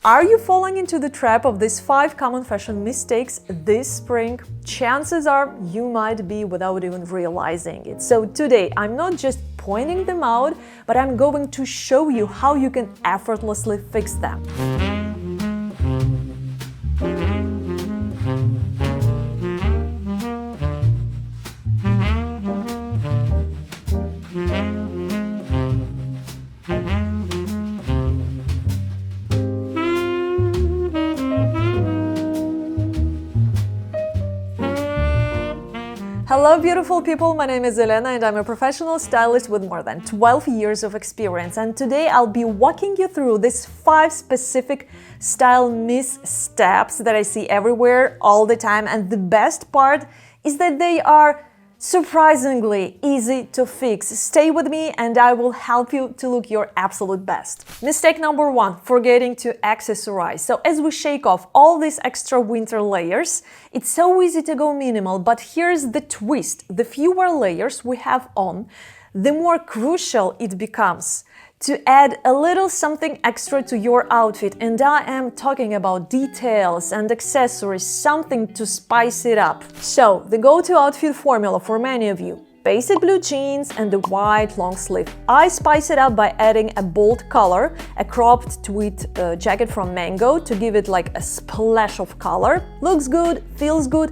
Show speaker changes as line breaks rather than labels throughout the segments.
Are you falling into the trap of these 5 common fashion mistakes this spring? Chances are you might be without even realizing it. So today I'm not just pointing them out, but I'm going to show you how you can effortlessly fix them. Hello beautiful people, my name is Elena and I'm a professional stylist with more than 12 years of experience, and today I'll be walking you through these 5 specific style missteps that I see everywhere all the time, and the best part is that they are surprisingly easy to fix. Stay with me and I will help you to look your absolute best. Mistake number 1, forgetting to accessorize. So as we shake off all these extra winter layers, it's so easy to go minimal, but here's the twist. The fewer layers we have on, the more crucial it becomes to add a little something extra to your outfit, and I am talking about details and accessories, something to spice it up. So, the go-to outfit formula for many of you: basic blue jeans and a white long sleeve. I spice it up by adding a bold color, a cropped tweed jacket from Mango to give it like a splash of color. Looks good, feels good,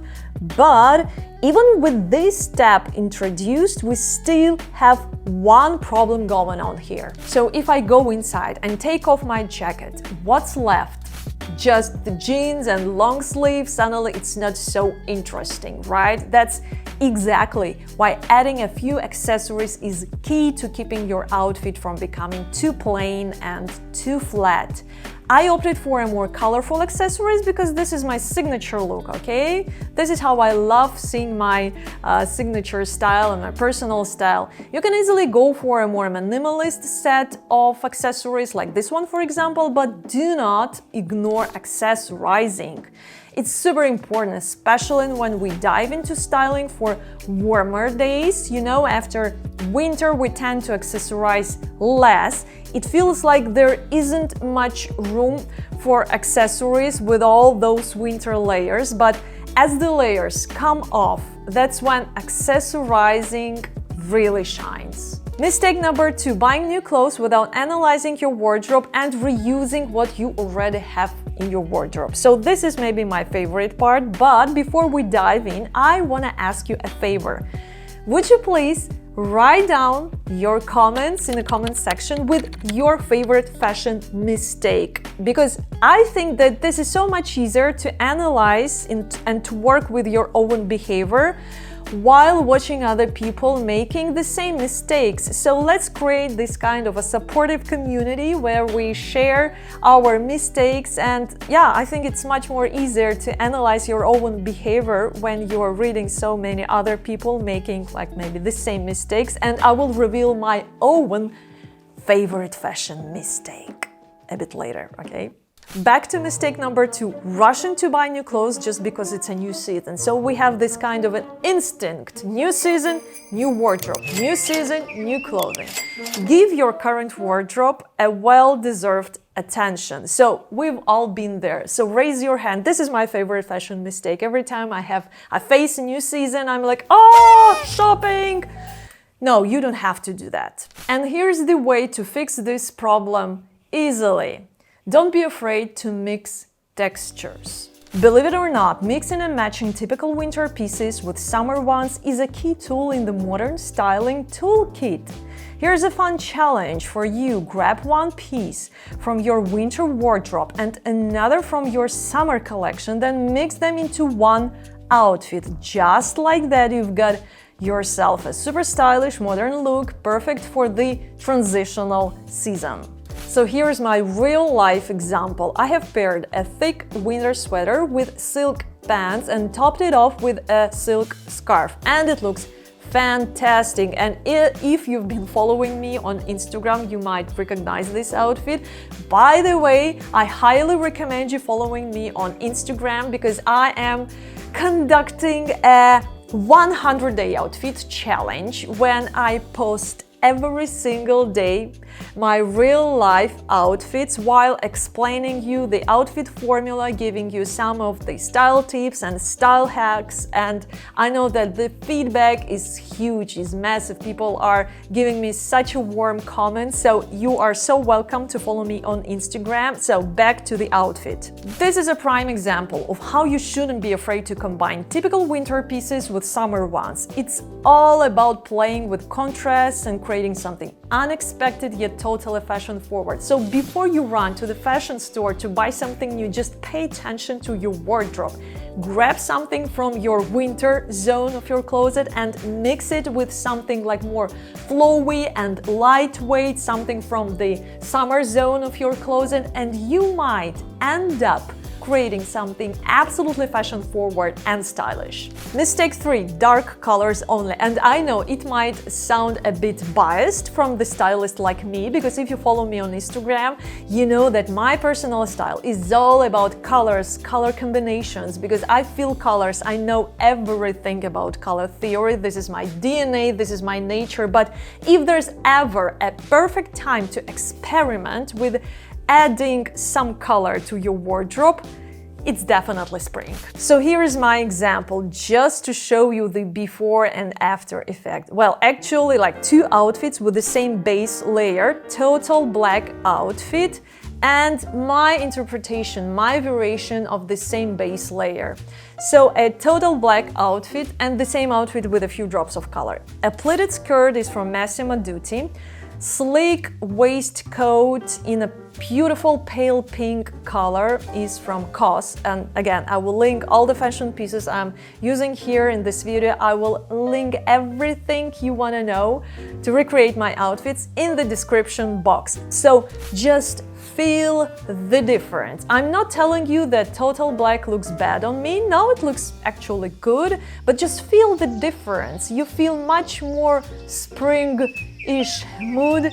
but even with this step introduced, we still have one problem going on here. So if I go inside and take off my jacket, what's left? Just the jeans and long sleeves. Suddenly it's not so interesting, right? That's exactly why adding a few accessories is key to keeping your outfit from becoming too plain and too flat. I opted for a more colorful accessories because this is my signature look, okay? This is how I love seeing my signature style and my personal style. You can easily go for a more minimalist set of accessories like this one, for example, but do not ignore accessorizing. It's super important, especially when we dive into styling for warmer days. You know, after winter we tend to accessorize less. It feels like there isn't much room for accessories with all those winter layers, but as the layers come off, that's when accessorizing really shines. Mistake number 2, buying new clothes without analyzing your wardrobe and reusing what you already have in your wardrobe. So this is maybe my favorite part, but before we dive in, I want to ask you a favor. Would you please write down your comments in the comment section with your favorite fashion mistake? Because I think that this is so much easier to analyze and to work with your own behavior while watching other people making the same mistakes. So let's create this kind of a supportive community where we share our mistakes, and yeah, I think it's much more easier to analyze your own behavior when you are reading so many other people making like maybe the same mistakes, and I will reveal my own favorite fashion mistake a bit later, okay? Back to mistake number 2, rushing to buy new clothes just because it's a new season. So we have this kind of an instinct: new season, new wardrobe, new season, new clothing. Give your current wardrobe a well-deserved attention. So we've all been there. So raise your hand. This is my favorite fashion mistake. Every time I face a new season, I'm like, oh, shopping. No, you don't have to do that. And here's the way to fix this problem easily. Don't be afraid to mix textures. Believe it or not, mixing and matching typical winter pieces with summer ones is a key tool in the modern styling toolkit. Here's a fun challenge for you. Grab one piece from your winter wardrobe and another from your summer collection, then mix them into one outfit. Just like that, you've got yourself a super stylish modern look, perfect for the transitional season. So here's my real-life example. I have paired a thick winter sweater with silk pants and topped it off with a silk scarf, and it looks fantastic. And if you've been following me on Instagram, you might recognize this outfit. By the way, I highly recommend you following me on Instagram because I am conducting a 100-day outfit challenge when I post every single day my real life outfits while explaining you the outfit formula, giving you some of the style tips and style hacks. And I know that the feedback is huge, is massive. People are giving me such a warm comment, so you are so welcome to follow me on Instagram. So back to the outfit. This is a prime example of how you shouldn't be afraid to combine typical winter pieces with summer ones. It's all about playing with contrasts and creating something unexpected yet totally fashion forward. So before you run to the fashion store to buy something new, just pay attention to your wardrobe. Grab something from your winter zone of your closet and mix it with something like more flowy and lightweight, something from the summer zone of your closet, and you might end up creating something absolutely fashion forward and stylish. Mistake 3, dark colors only. And I know it might sound a bit biased from the stylist like me, because if you follow me on Instagram, you know that my personal style is all about colors, color combinations, because I feel colors. I know everything about color theory. This is my DNA, this is my nature. But if there's ever a perfect time to experiment with adding some color to your wardrobe, it's definitely spring. So here is my example, just to show you the before and after effect. Well, actually like 2 outfits with the same base layer, total black outfit, and my interpretation, my variation of the same base layer. So a total black outfit and the same outfit with a few drops of color. A pleated skirt is from Massimo Dutti. Sleek waistcoat in a beautiful pale pink color is from COS, and again I will link all the fashion pieces I'm using here in this video. I will link everything you want to know to recreate my outfits in the description box. So just feel the difference. I'm not telling you that total black looks bad on me. No, it looks actually good, but just feel the difference. You feel much more spring-ish mood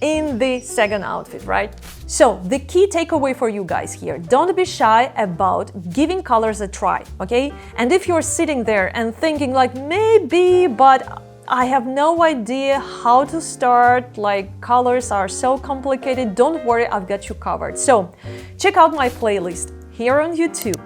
in the second outfit, right? So the key takeaway for you guys here: don't be shy about giving colors a try, okay? And if you're sitting there and thinking like, maybe, but I have no idea how to start, like colors are so complicated, don't worry, I've got you covered. So check out my playlist here on YouTube,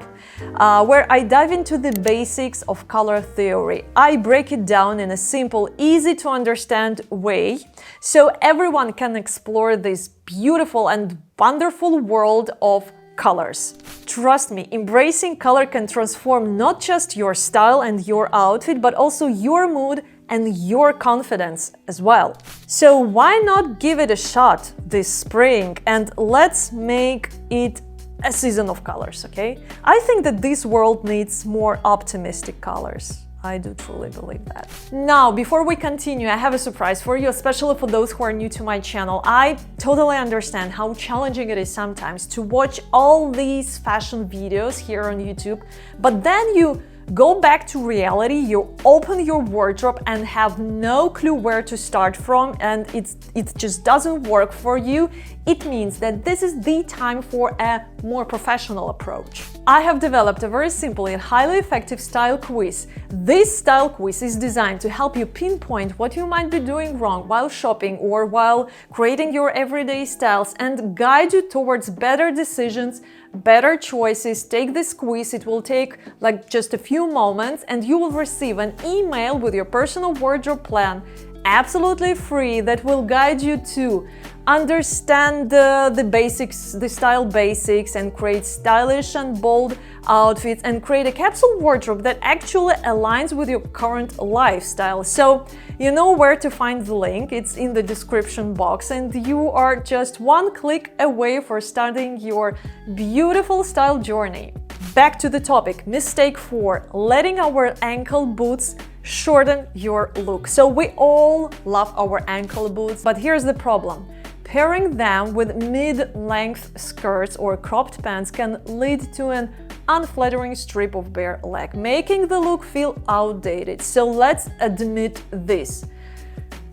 where I dive into the basics of color theory. I break it down in a simple, easy to understand way, so everyone can explore this beautiful and wonderful world of colors. Trust me, embracing color can transform not just your style and your outfit, but also your mood and your confidence as well. So why not give it a shot this spring, and let's make it a season of colors, okay? I think that this world needs more optimistic colors. I do truly believe that. Now, before we continue, I have a surprise for you, especially for those who are new to my channel. I totally understand how challenging it is sometimes to watch all these fashion videos here on YouTube, but then you go back to reality, you open your wardrobe and have no clue where to start from, and it just doesn't work for you. It means that this is the time for a more professional approach. I have developed a very simple and highly effective style quiz. This style quiz is designed to help you pinpoint what you might be doing wrong while shopping or while creating your everyday styles, and guide you towards better decisions, better choices. Take this quiz, it will take like just a few moments, and you will receive an email with your personal wardrobe plan, absolutely free, that will guide you to understand the basics, the style basics, and create stylish and bold outfits, and create a capsule wardrobe that actually aligns with your current lifestyle. So you know where to find the link, it's in the description box, and you are just one click away for starting your beautiful style journey. Back to the topic, mistake 4, letting our ankle boots shorten your look. So we all love our ankle boots, but here's the problem. Pairing them with mid-length skirts or cropped pants can lead to an unflattering strip of bare leg, making the look feel outdated. So let's admit this.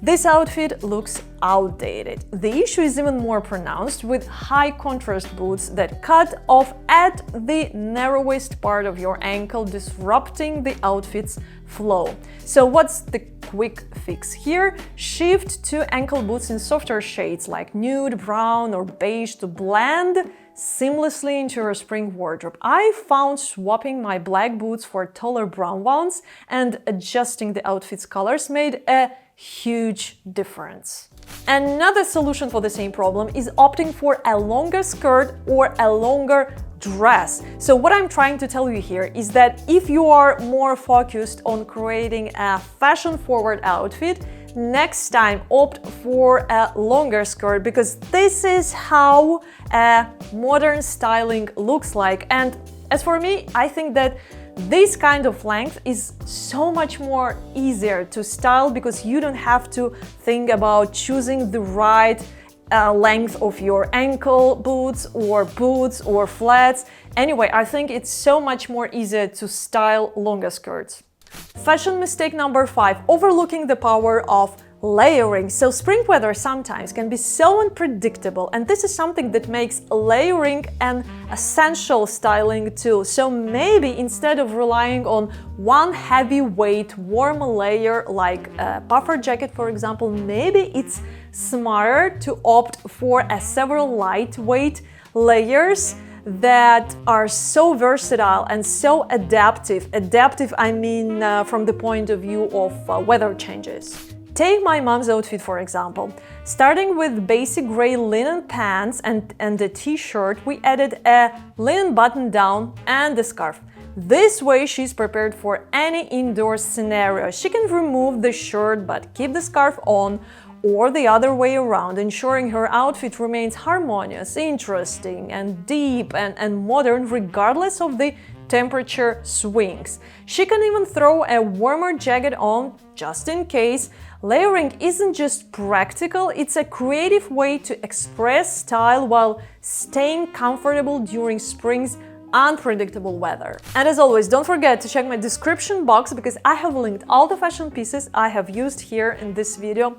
this outfit looks outdated. The issue is even more pronounced with high contrast boots that cut off at the narrowest part of your ankle, disrupting the outfit's flow. So what's the quick fix here? Shift to ankle boots in softer shades like nude, brown or beige to blend seamlessly into your spring wardrobe. I found swapping my black boots for taller brown ones and adjusting the outfit's colors made a huge difference. Another solution for the same problem is opting for a longer skirt or a longer dress. So what I'm trying to tell you here is that if you are more focused on creating a fashion-forward outfit, next time opt for a longer skirt, because this is how a modern styling looks like. And as for me, I think that this kind of length is so much more easier to style because you don't have to think about choosing the right length of your ankle boots or flats. Anyway, I think it's so much more easier to style longer skirts. Fashion mistake number 5, overlooking the power of layering. So spring weather sometimes can be so unpredictable, and this is something that makes layering an essential styling tool. So maybe instead of relying on one heavyweight warm layer like a puffer jacket, for example, maybe it's smarter to opt for several lightweight layers that are so versatile and so adaptive. Adaptive, I mean, from the point of view of weather changes. Take my mom's outfit, for example. Starting with basic gray linen pants and a t-shirt, we added a linen button-down and a scarf. This way she's prepared for any indoor scenario. She can remove the shirt but keep the scarf on, or the other way around, ensuring her outfit remains harmonious, interesting and deep and modern regardless of the temperature swings. She can even throw a warmer jacket on just in case. Layering isn't just practical, it's a creative way to express style while staying comfortable during spring's unpredictable weather. And as always, don't forget to check my description box because I have linked all the fashion pieces I have used here in this video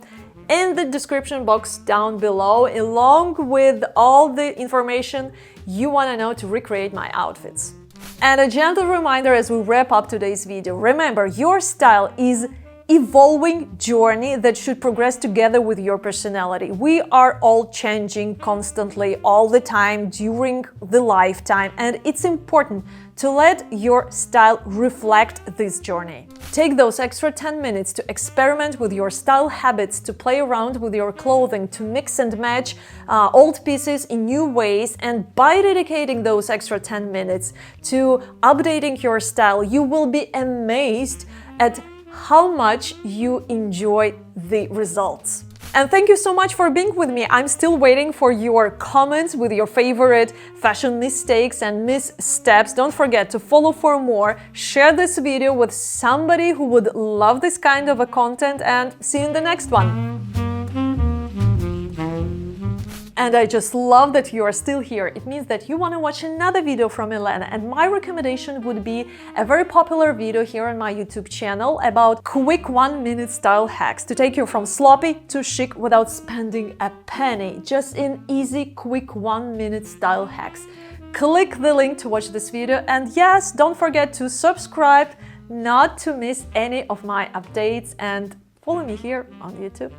in the description box down below, along with all the information you want to know to recreate my outfits. And a gentle reminder as we wrap up today's video, remember, your style is evolving journey that should progress together with your personality. We are all changing constantly all the time during the lifetime, and it's important to let your style reflect this journey. Take those extra 10 minutes to experiment with your style habits, to play around with your clothing, to mix and match old pieces in new ways, and by dedicating those extra 10 minutes to updating your style, you will be amazed at how much you enjoy the results. And thank you so much for being with me. I'm still waiting for your comments with your favorite fashion mistakes and missteps. Don't forget to follow for more, share this video with somebody who would love this kind of a content, and see you in the next one. And I just love that you are still here. It means that you want to watch another video from Elena, and my recommendation would be a very popular video here on my YouTube channel about quick 1-minute style hacks to take you from sloppy to chic without spending a penny. Just in easy, quick 1-minute style hacks. Click the link to watch this video, and yes, don't forget to subscribe not to miss any of my updates, and follow me here on YouTube.